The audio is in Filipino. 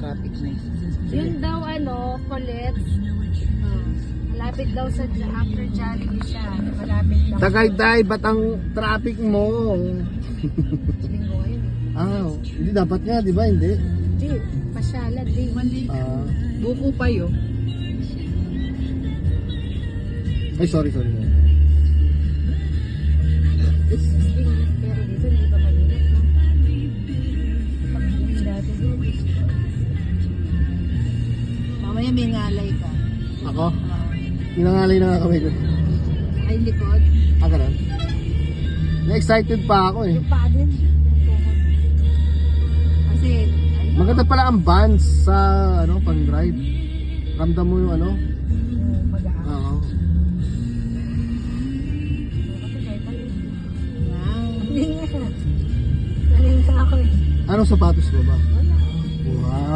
traffic na eh. Yun daw Colette. Malapit daw sa after Jollibee siya. Malapit daw. Tagaytay, ba't ang traffic mo? Linggo ngayon eh. Hindi dapat nga, di ba? Hindi. Di, pasyalan di. Buko pa yun. Ay, sorry. Pero dito hindi pa malinit na. Pag-uwi dati doon. Mamaya may ngalay ka. Ako? Inangalay na nga kami ko. Ay, likod. Ganun. Na-excited pa ako eh. Yung paa din. Kasi, Maganda pala ang bands sa pang-drive. Ramdam mo yung Mag-aak. Oo. Hindi nga. Nalinta ako eh. Anong sapatos mo ba? Wala. Wow.